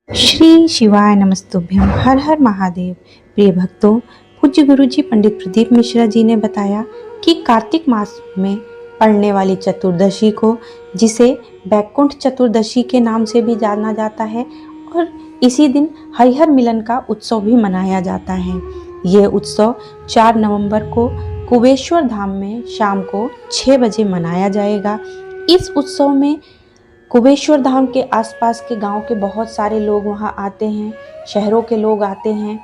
श्री शिवाय नमस्तुभ्यम। हर हर महादेव। प्रिय भक्तों, पूज्य गुरु जी पंडित प्रदीप मिश्रा जी ने बताया कि कार्तिक मास में पड़ने वाली चतुर्दशी को, जिसे बैकुंठ चतुर्दशी के नाम से भी जाना जाता है, और इसी दिन हरिहर मिलन का उत्सव भी मनाया जाता है। यह उत्सव 4 नवंबर को कुबेश्वर धाम में शाम को 6 बजे मनाया जाएगा। इस उत्सव में कुबेश्वर धाम के आसपास के गांव के बहुत सारे लोग वहां आते हैं, शहरों के लोग आते हैं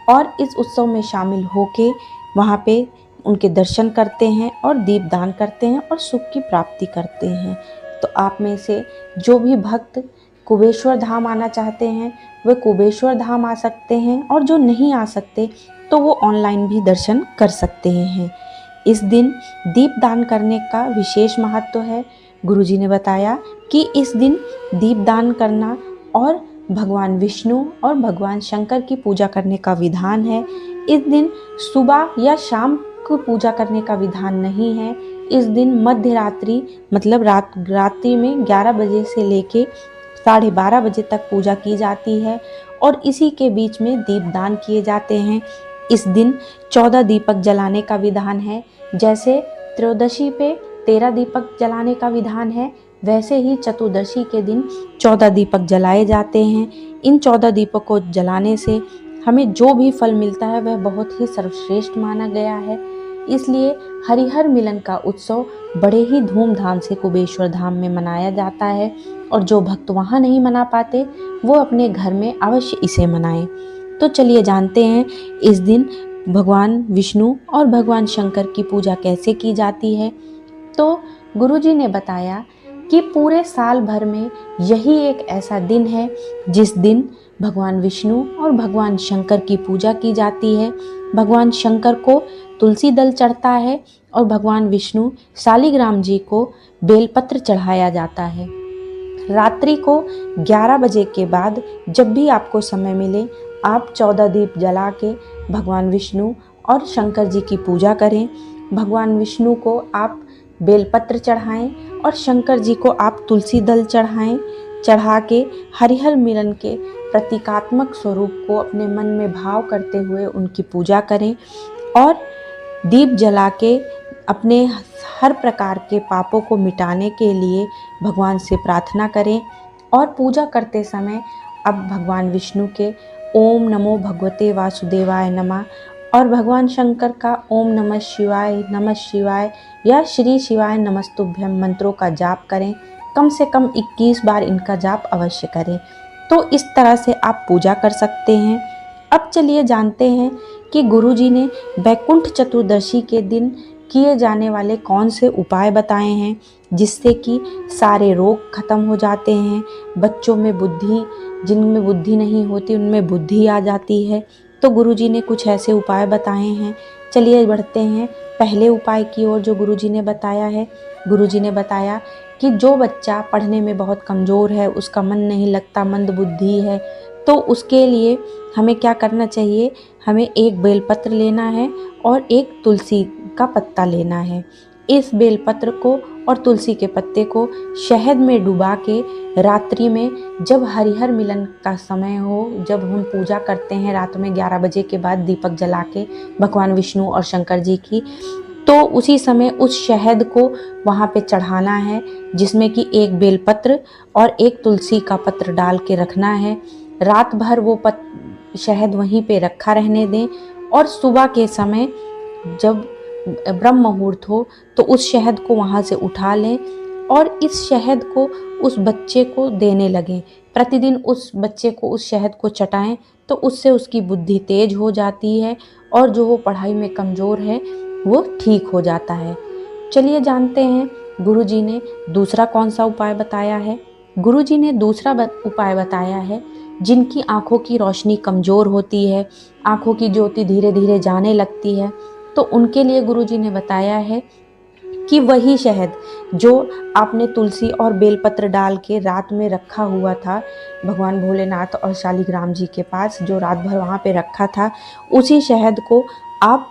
और इस उत्सव में शामिल होके वहां पे उनके दर्शन करते हैं और दीपदान करते हैं और सुख की प्राप्ति करते हैं। तो आप में से जो भी भक्त कुबेश्वर धाम आना चाहते हैं वे कुबेश्वर धाम आ सकते हैं, और जो नहीं आ सकते तो वो ऑनलाइन भी दर्शन कर सकते हैं। इस दिन दीपदान करने का विशेष महत्व है। गुरुजी ने बताया कि इस दिन दीपदान करना और भगवान विष्णु और भगवान शंकर की पूजा करने का विधान है। इस दिन सुबह या शाम को पूजा करने का विधान नहीं है। इस दिन मध्य रात्रि मतलब रात्रि में 11 बजे से लेके 12:30 बजे तक पूजा की जाती है और इसी के बीच में दीपदान किए जाते हैं। इस दिन 14 दीपक जलाने का विधान है। जैसे त्रयोदशी पे 13 दीपक जलाने का विधान है, वैसे ही चतुर्दशी के दिन 14 दीपक जलाए जाते हैं। इन 14 दीपक को जलाने से हमें जो भी फल मिलता है वह बहुत ही सर्वश्रेष्ठ माना गया है। इसलिए हरिहर मिलन का उत्सव बड़े ही धूमधाम से कुबेश्वर धाम में मनाया जाता है, और जो भक्त वहाँ नहीं मना पाते वो अपने घर में अवश्य इसे मनाएं। तो चलिए जानते हैं इस दिन भगवान विष्णु और भगवान शंकर की पूजा कैसे की जाती है। तो गुरुजी ने बताया कि पूरे साल भर में यही एक ऐसा दिन है जिस दिन भगवान विष्णु और भगवान शंकर की पूजा की जाती है। भगवान शंकर को तुलसी दल चढ़ता है और भगवान विष्णु शालिग्राम जी को बेलपत्र चढ़ाया जाता है। रात्रि को 11 बजे के बाद जब भी आपको समय मिले आप 14 दीप जला के भगवान विष्णु और शंकर जी की पूजा करें। भगवान विष्णु को आप बेलपत्र चढ़ाएं और शंकर जी को आप तुलसी दल चढ़ाएं। चढ़ा के हरिहर मिलन के प्रतीकात्मक स्वरूप को अपने मन में भाव करते हुए उनकी पूजा करें और दीप जला के अपने हर प्रकार के पापों को मिटाने के लिए भगवान से प्रार्थना करें। और पूजा करते समय अब भगवान विष्णु के ओम नमो भगवते वासुदेवाय नमः और भगवान शंकर का ओम नमः शिवाय या श्री शिवाय नमस्तुभ्यम मंत्रों का जाप करें। कम से कम 21 बार इनका जाप अवश्य करें। तो इस तरह से आप पूजा कर सकते हैं। अब चलिए जानते हैं कि गुरुजी ने बैकुंठ चतुर्दशी के दिन किए जाने वाले कौन से उपाय बताए हैं जिससे कि सारे रोग खत्म हो जाते हैं। बच्चों में बुद्धि, जिनमें बुद्धि नहीं होती उनमें बुद्धि आ जाती है। तो गुरुजी ने कुछ ऐसे उपाय बताए हैं। चलिए बढ़ते हैं पहले उपाय की ओर जो गुरुजी ने बताया है। गुरुजी ने बताया कि जो बच्चा पढ़ने में बहुत कमज़ोर है, उसका मन नहीं लगता, मंद बुद्धि है, तो उसके लिए हमें क्या करना चाहिए, हमें एक बेलपत्र लेना है और एक तुलसी का पत्ता लेना है। इस बेलपत्र को और तुलसी के पत्ते को शहद में डुबा के रात्रि में जब हरिहर मिलन का समय हो, जब हम पूजा करते हैं रात में 11 बजे के बाद दीपक जला के भगवान विष्णु और शंकर जी की, तो उसी समय उस शहद को वहाँ पे चढ़ाना है जिसमें कि एक बेलपत्र और एक तुलसी का पत्र डाल के रखना है। रात भर वो शहद वहीं पे रखा रहने दें और सुबह के समय जब ब्रह्म मुहूर्त हो तो उस शहद को वहाँ से उठा लें और इस शहद को उस बच्चे को देने लगें। प्रतिदिन उस बच्चे को उस शहद को चटाएं तो उससे उसकी बुद्धि तेज हो जाती है और जो वो पढ़ाई में कमज़ोर है वो ठीक हो जाता है। चलिए जानते हैं गुरुजी ने दूसरा कौन सा उपाय बताया है। गुरुजी ने दूसरा उपाय बताया है जिनकी आँखों की रोशनी कमज़ोर होती है, आँखों की ज्योति धीरे धीरे जाने लगती है, तो उनके लिए गुरुजी ने बताया है कि वही शहद जो आपने तुलसी और बेलपत्र डाल के रात में रखा हुआ था भगवान भोलेनाथ और शालिग्राम जी के पास, जो रात भर वहाँ पे रखा था, उसी शहद को आप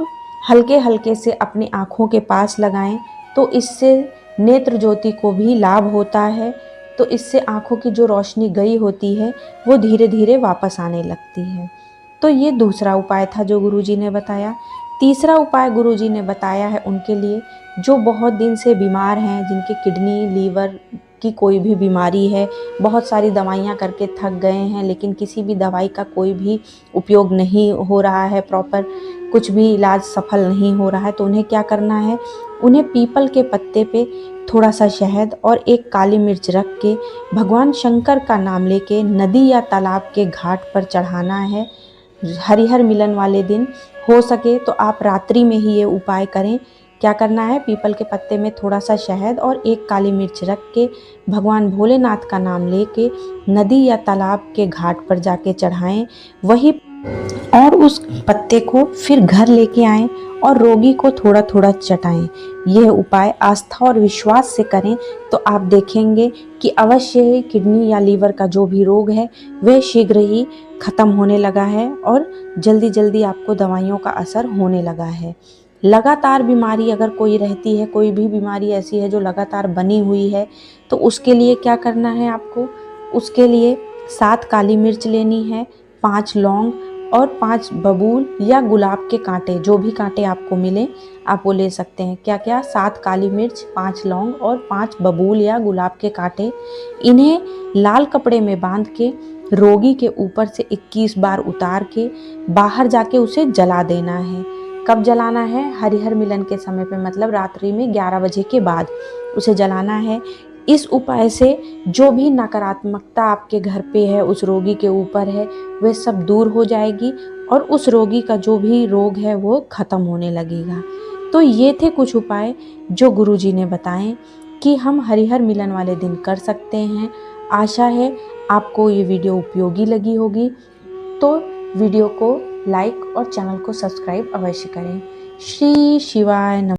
हल्के हल्के से अपनी आँखों के पास लगाएं तो इससे नेत्र ज्योति को भी लाभ होता है तो इससे आँखों की जो रोशनी गई होती है वो धीरे धीरे वापस आने लगती है। तो ये दूसरा उपाय था जो गुरुजी ने बताया। तीसरा उपाय गुरुजी ने बताया है उनके लिए जो बहुत दिन से बीमार हैं, जिनके किडनी, लीवर की कोई भी बीमारी है, बहुत सारी दवाइयाँ करके थक गए हैं, लेकिन किसी भी दवाई का कोई भी उपयोग नहीं हो रहा है, प्रॉपर कुछ भी इलाज सफल नहीं हो रहा है। तो उन्हें क्या करना है, उन्हें पीपल के पत्ते पे थोड़ा सा शहद और एक काली मिर्च रख के भगवान शंकर का नाम लेके नदी या तालाब के घाट पर चढ़ाना है। हरिहर मिलन वाले दिन हो सके तो आप रात्रि में ही ये उपाय करें। क्या करना है, पीपल के पत्ते में थोड़ा सा शहद और एक काली मिर्च रख के भगवान भोलेनाथ का नाम लेके नदी या तालाब के घाट पर जाके चढ़ाएं। वही और उस पत्ते को फिर घर लेके आएं और रोगी को थोड़ा थोड़ा चटाएं। यह उपाय आस्था और विश्वास से करें तो आप देखेंगे कि अवश्य ही किडनी या लीवर का जो भी रोग है वह शीघ्र ही खत्म होने लगा है और जल्दी जल्दी आपको दवाइयों का असर होने लगा है। लगातार बीमारी अगर कोई रहती है, कोई भी बीमारी ऐसी है जो लगातार बनी हुई है, तो उसके लिए क्या करना है आपको, उसके लिए 7 काली मिर्च लेनी है, 5 लौंग और 5 बबूल या गुलाब के कांटे, जो भी कांटे आपको मिले आप वो ले सकते हैं। क्या क्या, 7 काली मिर्च, 5 लौंग और 5 बबूल या गुलाब के कांटे। इन्हें लाल कपड़े में बांध के रोगी के ऊपर से 21 बार उतार के बाहर जाके उसे जला देना है। कब जलाना है, हरिहर मिलन के समय पे, मतलब रात्रि में 11 बजे के बाद उसे जलाना है। इस उपाय से जो भी नकारात्मकता आपके घर पे है, उस रोगी के ऊपर है, वह सब दूर हो जाएगी और उस रोगी का जो भी रोग है वो खत्म होने लगेगा। तो ये थे कुछ उपाय जो गुरुजी ने बताए कि हम हरिहर मिलन वाले दिन कर सकते हैं। आशा है आपको ये वीडियो उपयोगी लगी होगी। तो वीडियो को लाइक और चैनल को सब्सक्राइब अवश्य करें। श्री शिवाय नमः।